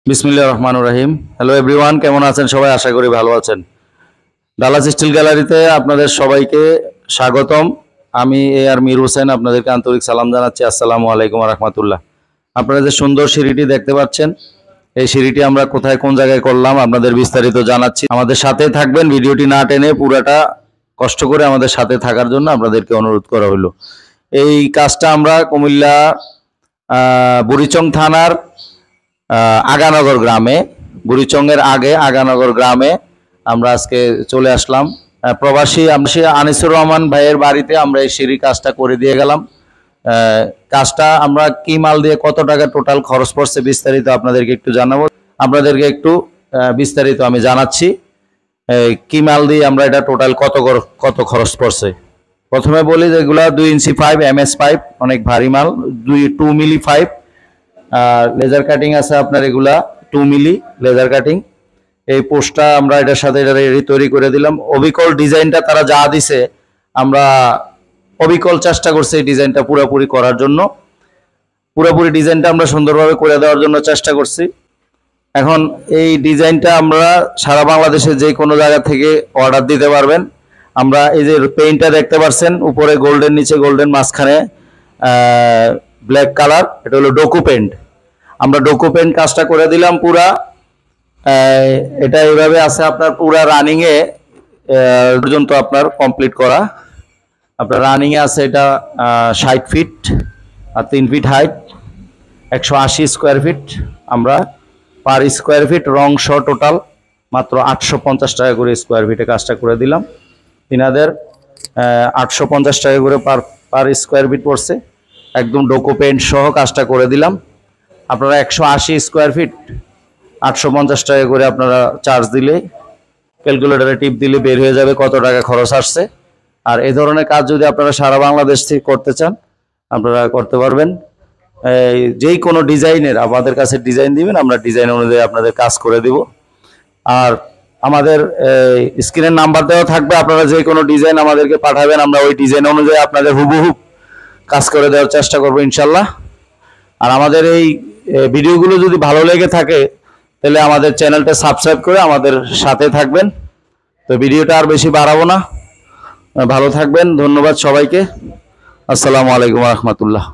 বিসমিল্লাহির রহমানির রহিম। Hello everyone, কেমন আছেন সবাই? আশা করি ভালো আছেন। ডালাস স্টিল গ্যালারিতে আপনাদের সবাইকে স্বাগতম। আমি আর মীর হোসেন আপনাদেরকে আন্তরিক সালাম জানাচ্ছি। আসসালামু আলাইকুম রাহমাতুল্লাহ। আপনারা যে সুন্দর সিঁড়িটি দেখতে পাচ্ছেন, এই সিঁড়িটি আমরা কোথায় কোন জায়গায় করলাম আপনাদের বিস্তারিত জানাচ্ছি। আমাদের সাথে থাকবেন, ভিডিওটি না টেনে পুরাটা কষ্ট করে আমাদের সাথে থাকার জন্য আপনাদেরকে অনুরোধ করা হলো। এই কাজটা আমরা কুমিল্লা বুড়িচং থানার আগানগর গ্রামে, বুড়িচংয়ের আগে আগানগর গ্রামে আমরা আজকে চলে আসলাম। প্রবাসী আনিসুর রহমান ভাইয়ের বাড়িতে আমরা এই সিঁড়ি কাজটা করে দিয়ে গেলাম। কাজটা আমরা কি মাল দিয়ে কত টাকা টোটাল খরচ পড়ছে বিস্তারিত আপনাদেরকে একটু জানাবো। আপনাদেরকে একটু বিস্তারিত আমি জানাচ্ছি কি মাল দিয়ে আমরা এটা টোটাল কত খরচ পড়ছে। প্রথমে বলি যেগুলা 2 ইঞ্চি পাইপ, MS পাইপ, অনেক ভারী মাল, 2 মিলি পাইপ, লেজার কাটিং আছে আপনার, এগুলা 2 মিলি লেজার কাটিং। এই পোস্টটা আমরা এটার সাথে এটা তৈরি করে দিলাম। অবিকল ডিজাইনটা তারা যা দিছে, আমরা অবিকল চেষ্টা করছি এই ডিজাইনটা পুরোপুরি করার জন্য। পুরোপুরি ডিজাইনটা আমরা সুন্দরভাবে করে দেওয়ার জন্য চেষ্টা করছি। এখন এই ডিজাইনটা আমরা সারা বাংলাদেশে যে কোনো জায়গা থেকে অর্ডার দিতে পারবেন। আমরা এই যে পেইন্টটা দেখতে পাচ্ছেন, উপরে গোল্ডেন, নিচে গোল্ডেন, মাঝখানে ব্ল্যাক কালার, এটা হলো ডোকু পেইন্ট। আমরা ডোকু পেইন্ট কাজটা করে দিলাম পুরা। এটা এইভাবে আছে আপনার পুরা রানিংয়ে পর্যন্ত আপনার কমপ্লিট করা। আপনার রানিংয়ে আছে এটা 60 ফিট আর 3 ফিট হাইট, 180 স্কোয়ার ফিট। আমরা পার স্কোয়ার ফিট রং সহ টোটাল মাত্র 850 টাকা করে স্কোয়ার ফিটে কাজটা করে দিলাম। তিনাদের 850 টাকা করে পার স্কোয়ার ফিট পড়ছে। একদম ডোকো পেইন্ট সহ কাজটা করে দিলাম। আপনারা 180 স্কোয়ার ফিট 850 টাকা করে আপনারা চার্জ দিলে, ক্যালকুলেটারে টিপ দিলে বের হয়ে যাবে কত টাকা খরচ আসছে। আর এই ধরনের কাজ যদি আপনারা সারা বাংলাদেশ থেকে করতে চান, আপনারা করতে পারবেন। যেই কোনো ডিজাইনের আমাদের কাছে ডিজাইন দিবেন, আমরা ডিজাইন অনুযায়ী আপনাদের কাজ করে দিব। আর আমাদের স্ক্রিনের নাম্বার দেওয়া থাকবে, আপনারা যে কোনো ডিজাইন আমাদেরকে পাঠাবেন, আমরা ওই ডিজাইন অনুযায়ী আপনাদের হুবহু কাজ করে দেওয়ার চেষ্টা করবো ইনশাল্লাহ। আর আমাদের এই ভিডিওগুলো যদি ভালো লেগে থাকে, তাহলে আমাদের চ্যানেলটা সাবস্ক্রাইব করে আমাদের সাথে থাকবেন। তো ভিডিওটা আর বেশি বাড়াবো না, ভালো থাকবেন। ধন্যবাদ সবাইকে। আসসালামু আলাইকুম রহমতুল্লাহ।